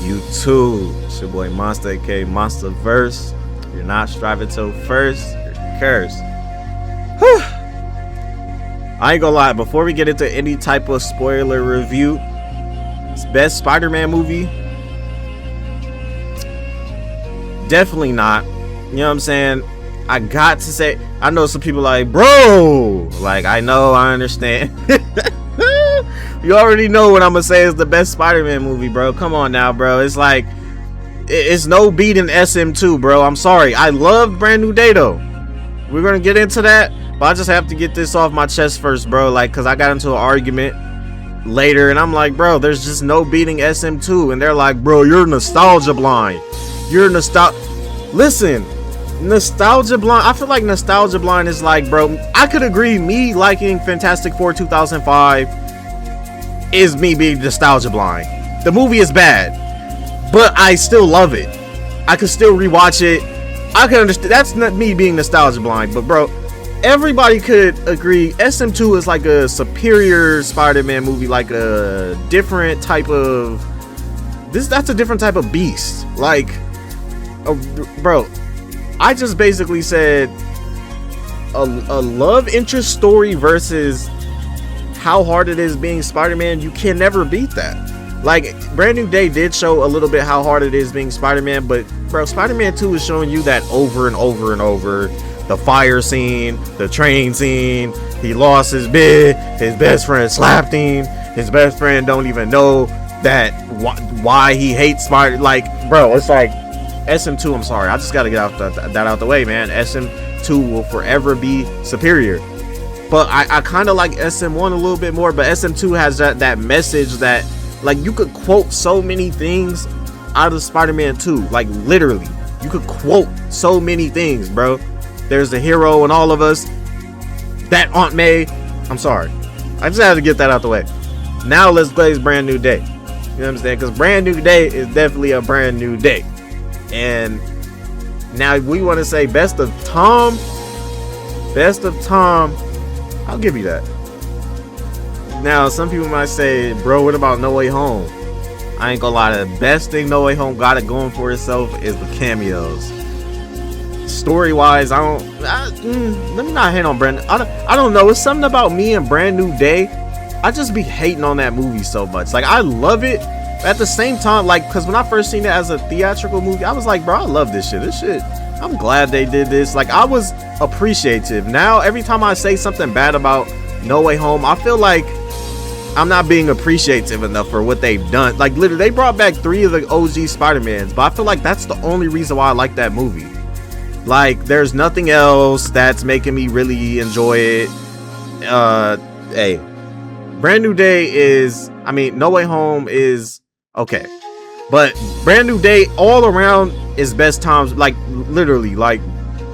You too. It's your boy Monster, aka Monster Verse. You're not striving to first, you're cursed. I ain't gonna lie, before we get into any type of spoiler review, it's best Spider-Man movie? Definitely not. You know what I'm saying? I got to say, I know some people like, bro, like, I know, I understand. You already know what I'm gonna say is the best Spider-Man movie, bro. Come on now, bro. It's like, it's no beating SM2, bro. I'm sorry. I love Brand New Day, though. We're gonna get into that, but I just have to get this off my chest first, bro. Like, cause I got into an argument later, and I'm like, bro, there's just no beating SM2, and they're like, bro, you're nostalgia blind. You're Listen, nostalgia blind. I feel like nostalgia blind is like, bro, I could agree. Me liking Fantastic Four 2005 is me being nostalgia blind. The movie is bad, but I still love it. I could still rewatch it. I can understand. That's not me being nostalgia blind, but bro, everybody could agree SM2 is like a superior Spider-Man movie, like a different type of that's a different type of beast. Like, bro, I just basically said a love interest story versus how hard it is being Spider-Man. You can never beat that. Like, Brand New Day did show a little bit how hard it is being Spider-Man, but bro, Spider-Man 2 is showing you that over and over and over. The fire scene, the train scene, he lost his best friend slapped him, his best friend don't even know that why he hates Spider. Like, bro, it's like SM2, I'm sorry, I just gotta get that out the way, man. SM2 will forever be superior. But I kind of like SM1 a little bit more, but SM2 has that message that, like, you could quote so many things out of Spider-Man 2. Like, literally, you could quote so many things, bro. There's the hero in all of us. That Aunt May. I'm sorry. I just had to get that out the way. Now let's blaze Brand New Day. You know what I'm saying? Because Brand New Day is definitely a brand new day. And now we want to say best of Tom. Best of Tom. I'll give you that. Now, some people might say, bro, what about No Way Home? I ain't gonna lie, the best thing No Way Home got it going for itself is the cameos. Story wise, let me not hate on Brand. I don't know. It's something about me and Brand New Day. I just be hating on that movie so much. Like, I love it. At the same time, like, because when I first seen it as a theatrical movie, I was like, bro, I love this shit. This shit, I'm glad they did this. Like, I was appreciative. Now, every time I say something bad about No Way Home, I feel like I'm not being appreciative enough for what they've done. Like, literally, they brought back 3 of the OG Spider-Mans, but I feel like that's the only reason why I like that movie. Like, there's nothing else that's making me really enjoy it. Hey, Brand New Day is, No Way Home is okay, but Brand New Day all around is best times. Like, literally, like,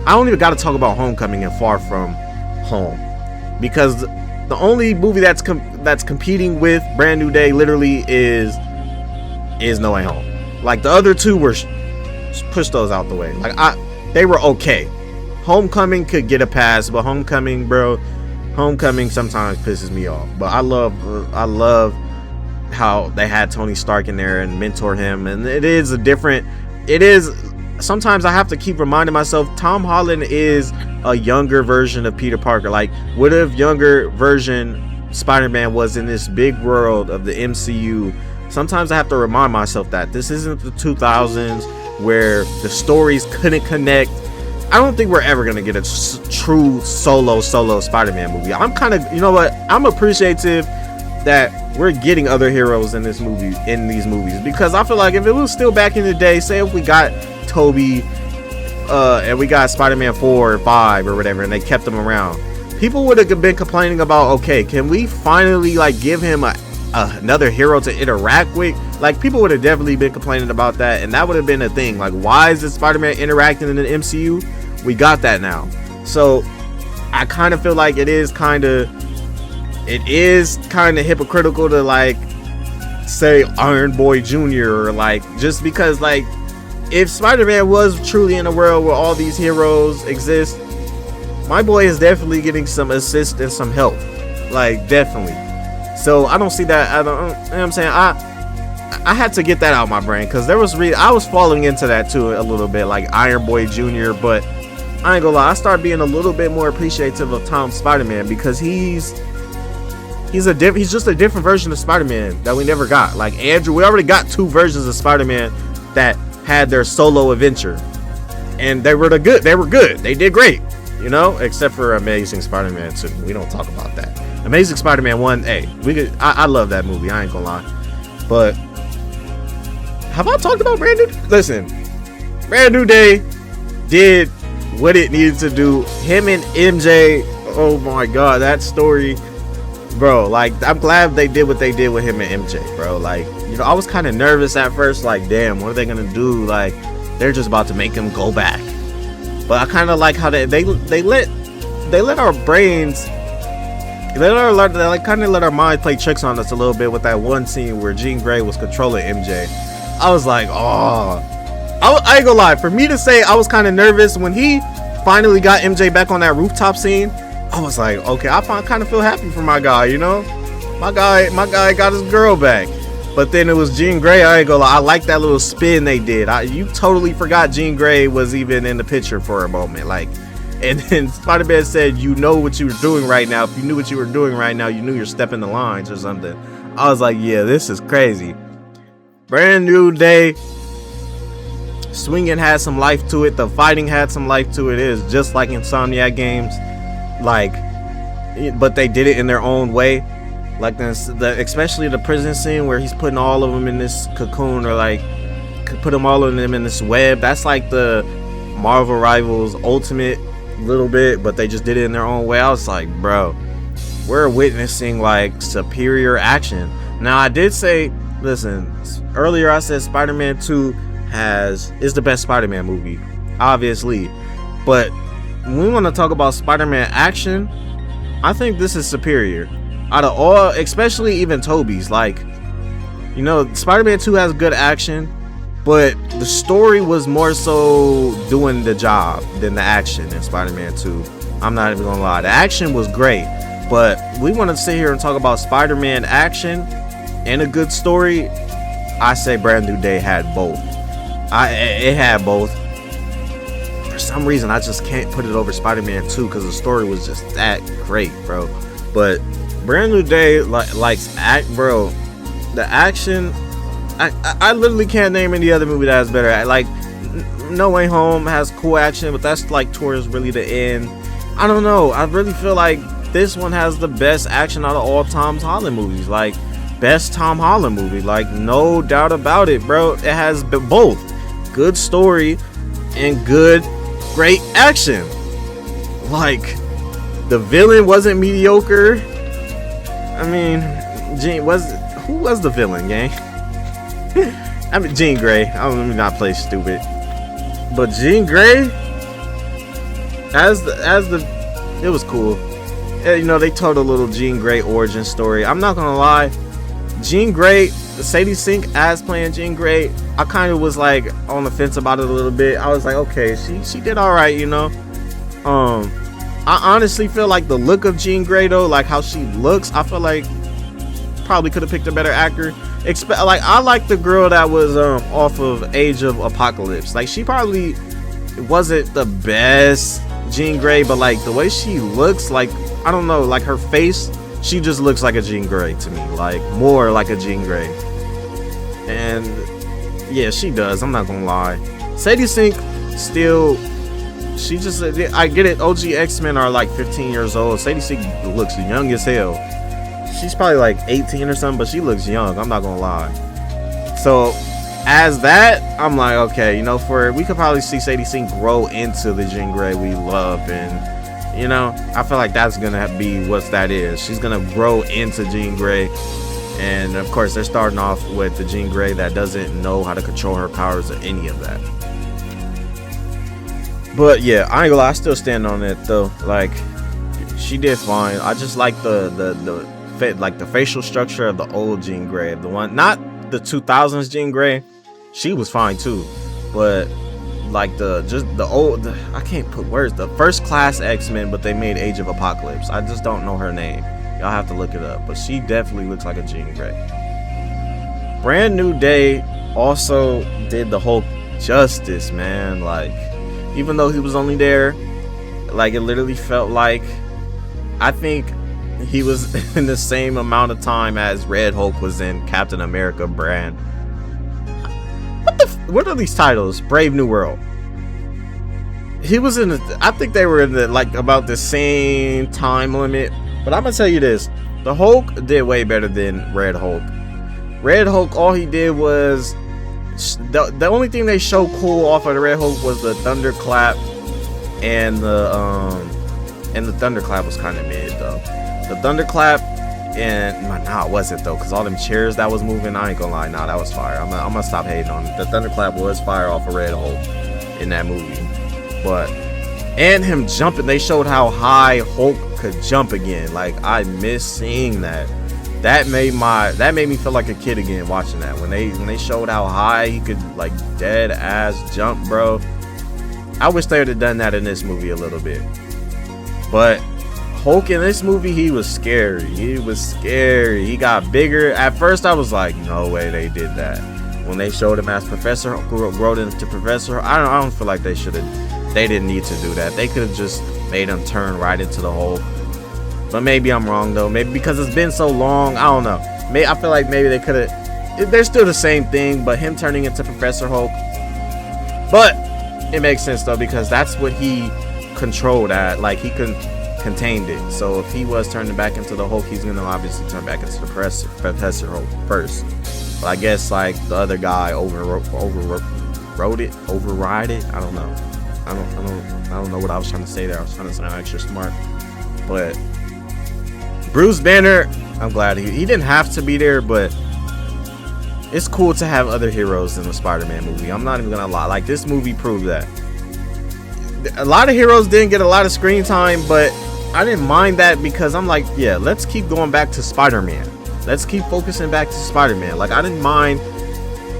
I don't even got to talk about Homecoming and Far From Home, because the only movie that's competing with Brand New Day literally is No Way Home. Like, the other two were push those out the way. Like, they were okay. Homecoming could get a pass, but Homecoming sometimes pisses me off. But I love how they had Tony Stark in there and mentor him, and it is sometimes I have to keep reminding myself Tom Holland is a younger version of Peter Parker. Like, what if younger version Spider-Man was in this big world of the MCU? Sometimes I have to remind myself that this isn't the 2000s where the stories couldn't connect. I don't think we're ever gonna get a true solo Spider-Man movie. I'm kind of, you know what, I'm appreciative that we're getting other heroes in these movies, because I feel like if it was still back in the day, say if we got Toby and we got Spider-Man 4 or 5 or whatever, and they kept him around, people would have been complaining about, okay, can we finally, like, give him another hero to interact with? Like, people would have definitely been complaining about that, and that would have been a thing. Like, why is this Spider-Man interacting in the MCU? We got that now. So I kind of feel like it is kind of hypocritical to, like, say Iron Boy Jr. or, like, just because, like, if Spider-Man was truly in a world where all these heroes exist, my boy is definitely getting some assist and some help. Like, definitely. So I don't see that. You know what I'm saying? I had to get that out of my brain because I was falling into that too a little bit, like Iron Boy Jr. But I ain't gonna lie, I started being a little bit more appreciative of Tom Spider-Man because he's just a different version of Spider-Man that we never got. Like Andrew, we already got 2 versions of Spider-Man that had their solo adventure, and they were good. They did great, you know, except for Amazing Spider-Man 2. We don't talk about that. Amazing Spider-Man 1, I love that movie. I ain't gonna lie, but have I talked about Brand New? Listen, Brand New Day did what it needed to do. Him and MJ, oh my god, that story, bro. Like, I'm glad they did what they did with him and MJ, bro. Like, you know, I was kind of nervous at first, like, damn, what are they gonna do? Like, they're just about to make him go back. But I kind of like how they let our brains, they kind of let our mind play tricks on us a little bit with that one scene where Jean Grey was controlling MJ. I was like, oh. I ain't gonna lie, for me to say I was kind of nervous when he finally got MJ back on that rooftop scene. I was like, okay, I kind of feel happy for my guy, you know, my guy got his girl back. But then it was Jean Grey. I ain't gonna lie, I like that little spin they did. You totally forgot Jean Grey was even in the picture for a moment, like. And then Spider-Man said, you know what you were doing right now. If you knew what you were doing right now, you knew you're stepping the lines or something. I was like, yeah, this is crazy. Brand New Day. Swinging had some life to it. The fighting had some life to it. It is just like Insomniac games, like, but they did it in their own way. Like especially the prison scene where he's putting all of them in this cocoon, or like put them all of them in this web. That's like the Marvel Rivals Ultimate little bit, but they just did it in their own way. I was like, bro, we're witnessing like superior action. Now I did say, listen, earlier I said Spider-Man 2 is the best Spider-Man movie, obviously, but when we want to talk about Spider-Man action, I think this is superior out of all, especially even Tobey's. Like, you know, Spider-Man 2 has good action, but the story was more so doing the job than the action in Spider-Man 2. I'm not even gonna lie, the action was great, but we want to sit here and talk about Spider-Man action and a good story. I say Brand New Day had both. It had both. For some reason, I just can't put it over Spider-Man 2 because the story was just that great, bro. But Brand New Day, bro, the action, I literally can't name any other movie that has better. Like, No Way Home has cool action, but that's like towards really the end. I don't know. I really feel like this one has the best action out of all Tom Holland movies. Like, best Tom Holland movie, like, no doubt about it, bro. It has both good story and great action. Like, the villain wasn't mediocre. I mean, who was the villain, gang? I mean, Jean Grey. Let me not play stupid, but Jean Grey it was cool. You know, they told a little Jean Grey origin story. I'm not gonna lie, Jean Grey, Sadie Sink as playing Jean Grey, I kind of was like on the fence about it a little bit. I was like, okay, she did all right, you know. I honestly feel like the look of Jean Grey, though, like how she looks, I feel like probably could have picked a better actor. Like, I like the girl that was off of Age of Apocalypse. Like, she probably wasn't the best Jean Grey, but like the way she looks, like, I don't know, like her face, she just looks like a Jean Grey to me, like more like a Jean Grey. And yeah, she does, I'm not gonna lie. Sadie Sink still, she just, I get it, OG X-Men are like 15 years old. Sadie Sink looks young as hell. She's probably like 18 or something, but she looks young, I'm not gonna lie. So as that, I'm like, okay, you know, we could probably see Sadie Sink grow into the Jean Grey we love, and you know, I feel like that's gonna be what that is. She's gonna grow into Jean Grey, and of course they're starting off with the Jean Grey that doesn't know how to control her powers or any of that. But yeah, I ain't gonna lie, I still stand on it though. Like, she did fine. I just like the facial structure of the old Jean Grey, the one, not the 2000s Jean Grey. She was fine too, but like the old, I can't put words, the first class X-Men, but they made Age of Apocalypse. I just don't know her name. Y'all have to look it up, but she definitely looks like a Jean Grey. Brand New Day also did the Hulk justice, man. Like, even though he was only there, like, it literally felt like, I think he was in the same amount of time as Red Hulk was in Captain America brand. What are these titles? Brave New World. He was in I think they were in the, like, about the same time limit. But I'm gonna tell you this, the Hulk did way better than Red Hulk. Red Hulk, all he did was the only thing they showed cool off of the Red Hulk was the thunderclap, and the thunderclap was kind of mid though. The thunderclap, and nah, it wasn't though, cause all them chairs that was moving, I ain't gonna lie, nah, that was fire. I'm gonna stop hating on it. The thunderclap was fire off of Red Hulk in that movie, but and him jumping, they showed how high Hulk could jump again. Like, I miss seeing that. That made me feel like a kid again watching that. When they showed how high he could, like, dead ass jump, bro. I wish they would have done that in this movie a little bit. But Hulk in this movie, he was scary. He was scary. He got bigger. At first, I was like, no way they did that. When they showed him as Professor Hulk, growed into Professor, I don't feel like they didn't need to do that. They could have just made him turn right into the Hulk. But maybe I'm wrong though. Maybe because it's been so long. I don't know. I feel like maybe they could have. They're still the same thing, but him turning into Professor Hulk. But it makes sense though, because that's what he controlled at. Like, he contained it. So if he was turning back into the Hulk, he's gonna obviously turn back into the Professor Hulk first. But I guess like the other guy override it. I don't know. I don't know what I was trying to say there. I was trying to sound extra smart, but. Bruce Banner, I'm glad he didn't have to be there, but it's cool to have other heroes in the Spider-Man movie. I'm not even gonna lie, like, this movie proved that. A lot of heroes didn't get a lot of screen time, but I didn't mind that, because I'm like, yeah, let's keep going back to Spider-Man. Let's keep focusing back to Spider-Man. Like, I didn't mind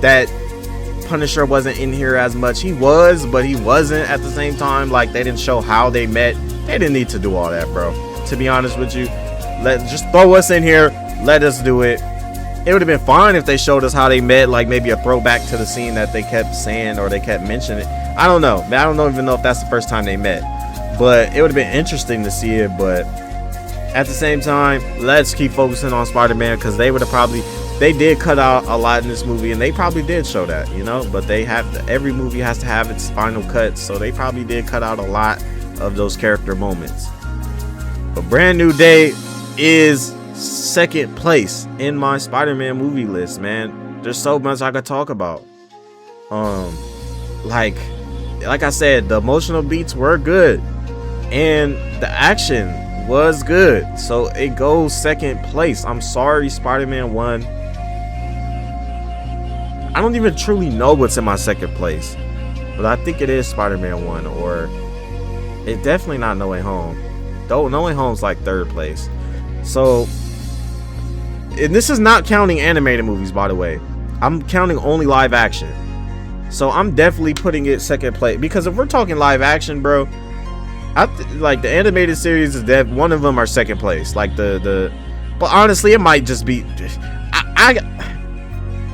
that Punisher wasn't in here as much. He was, but he wasn't at the same time. Like, they didn't show how they met. They didn't need to do all that, bro. To be honest with you. Just throw us in here, let us do it. It would have been fine if they showed us how they met, like maybe a throwback to the scene that they kept saying or they kept mentioning. I don't know. I don't even know if that's the first time they met, but it would have been interesting to see it. But at the same time, let's keep focusing on Spider-Man, because they did cut out a lot in this movie, and they probably did show that, you know. But every movie has to have its final cut, so they probably did cut out a lot of those character moments. But Brand New Day is second place in my Spider-Man movie list, man. There's so much I could talk about. Like I said, the emotional beats were good and the action was good, so it goes second place. I'm sorry, Spider-Man 1. I don't even truly know what's in my second place, but I think it is Spider-Man 1, or it's definitely not No Way Home. Though No Way Home's like third place. So, and this is not counting animated movies, by the way. I'm counting only live action. So I'm definitely putting it second place, because if we're talking live action, bro, like the animated series is that one of them are second place. Like but honestly, it might just be.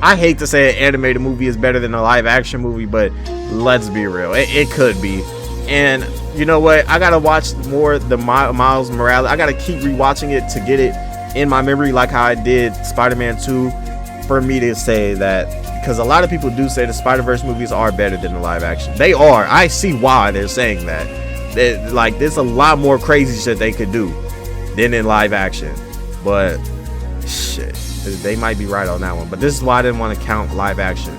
I hate to say an animated movie is better than a live action movie, but let's be real, it could be. And you know what? I gotta watch more the Miles Morales. I gotta keep rewatching it to get it in my memory, like how I did Spider-Man 2, for me to say that, because a lot of people do say the Spider-Verse movies are better than the live action. They are. I see why they're saying that. Like, there's a lot more crazy shit they could do than in live action. But shit, they might be right on that one. But this is why I didn't want to count live action.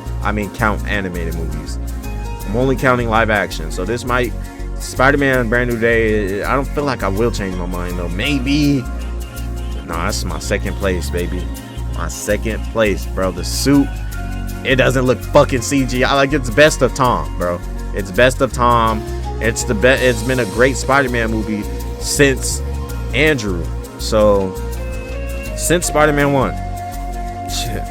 Count animated movies. I'm only counting live action. So this might, Spider-Man Brand New Day, I don't feel like I will change my mind though. Maybe. Nah, that's my second place, baby. My second place, bro. The suit, it doesn't look fucking CGI. Like, it's best of Tom, bro. It's best of Tom. It's the best. It's been a great Spider-Man movie since Andrew. So since Spider-Man 1. Shit.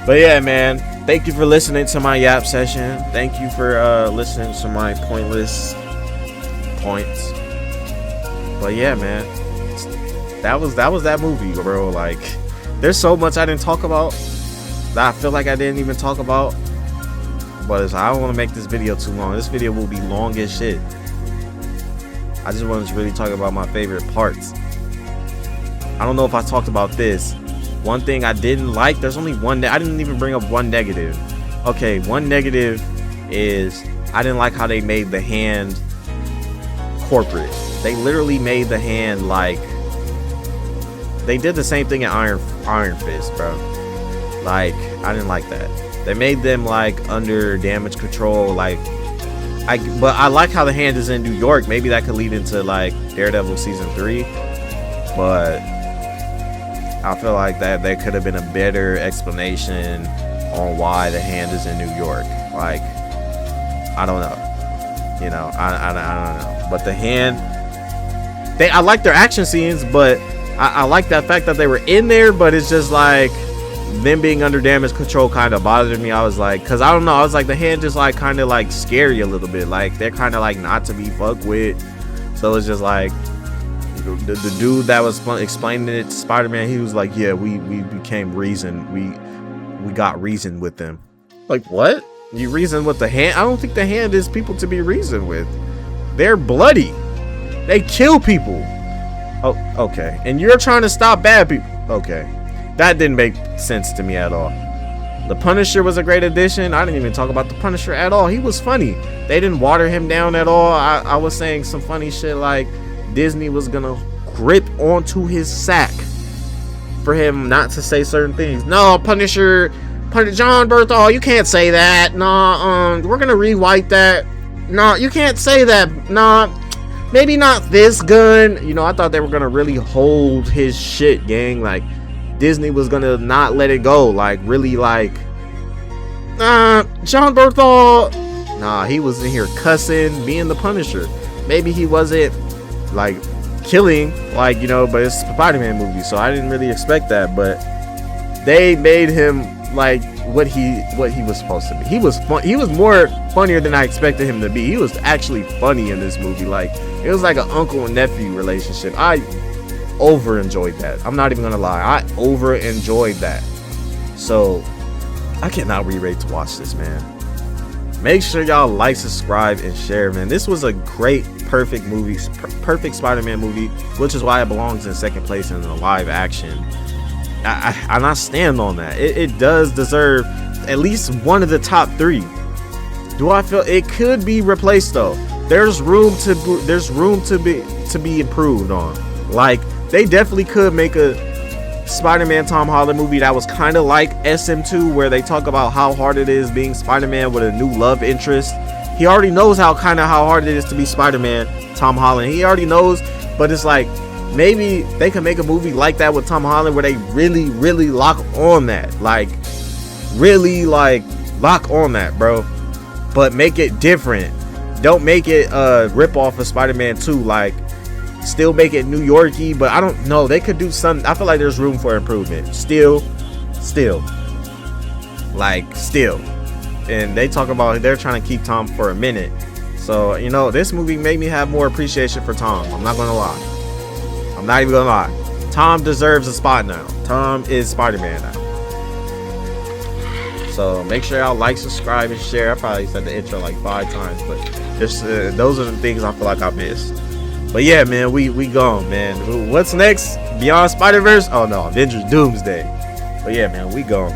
But yeah, man. Thank you for listening to my yap session. Thank you for listening to my pointless points. But yeah, man. That was that movie, bro. Like, there's so much I didn't talk about. that I feel like I didn't even talk about. But I don't want to make this video too long. This video will be long as shit. I just wanted to really talk about my favorite parts. I don't know if I talked about this. One thing I didn't like, there's only one, I didn't even bring up one negative. Okay, one negative is I didn't like how they made the hand corporate. They literally made the hand like, they did the same thing in Iron Fist, bro. Like, I didn't like that. They made them like under damage control, like, but I like how the hand is in New York. Maybe that could lead into like Daredevil season 3, but I feel like that there could have been a better explanation on why the hand is in New York. Like, I don't know, you know, I don't know. But the hand, I like their action scenes, but I like that fact that they were in there. But it's just like, them being under damage control kind of bothered me. I was like, because I don't know, I was like, the hand just like kind of like scary a little bit. Like, they're kind of like not to be fucked with. So it's just like the dude that was explaining it to Spider-Man, he was like, yeah, we became reason. We got reason with them. Like, what? You reason with the hand? I don't think the hand is people to be reasoned with. They're bloody. They kill people. Oh, okay. And you're trying to stop bad people. Okay. That didn't make sense to me at all. The Punisher was a great addition. I didn't even talk about the Punisher at all. He was funny. They didn't water him down at all. I was saying some funny shit like Disney was gonna grip onto his sack for him not to say certain things. No, Punisher Jon Bernthal, you can't say that. Nah, we're gonna rewrite that. Nah, you can't say that. Nah, maybe not this gun. You know, I thought they were gonna really hold his shit, gang. Like, Disney was gonna not let it go, like really, like, Jon Bernthal, nah, he was in here cussing, being the Punisher. Maybe he wasn't like killing, like, you know, but it's a Spider-Man movie, so I didn't really expect that. But they made him like what he was supposed to be. He was fun. He was more funnier than I expected him to be. He was actually funny in this movie. Like, it was like an uncle and nephew relationship. I over enjoyed that. I'm not even gonna lie, I over enjoyed that. So I cannot wait to watch this, man. Make sure y'all like, subscribe, and share, man. This was a great, perfect movie, perfect Spider-Man movie, which is why it belongs in second place in the live action. And I stand on that. It does deserve at least one of the top 3. Do I feel it could be replaced though? There's room to be improved on. Like, they definitely could make a Spider-Man Tom Holland movie that was kind of like SM2, where they talk about how hard it is being Spider-Man with a new love interest. He already knows how hard it is to be Spider-Man, Tom Holland. He already knows, but it's like, maybe they can make a movie like that with Tom Holland where they really, really lock on that. Like, really, like, lock on that, bro. But make it different. Don't make it a rip-off of Spider-Man 2. Like, still make it New York-y, but I don't know. They could do something. I feel like there's room for improvement. Still. And they talk about they're trying to keep Tom for a minute. So, you know, this movie made me have more appreciation for Tom. I'm not gonna lie. I'm not even gonna lie. Tom deserves a spot now. Tom is Spider-Man now. So make sure y'all like, subscribe, and share. I probably said the intro like 5 times, but just those are the things I feel like I missed. But yeah, man, we gone, man. What's next? Beyond Spider-Verse? Oh no, Avengers Doomsday. But yeah, man, we gone.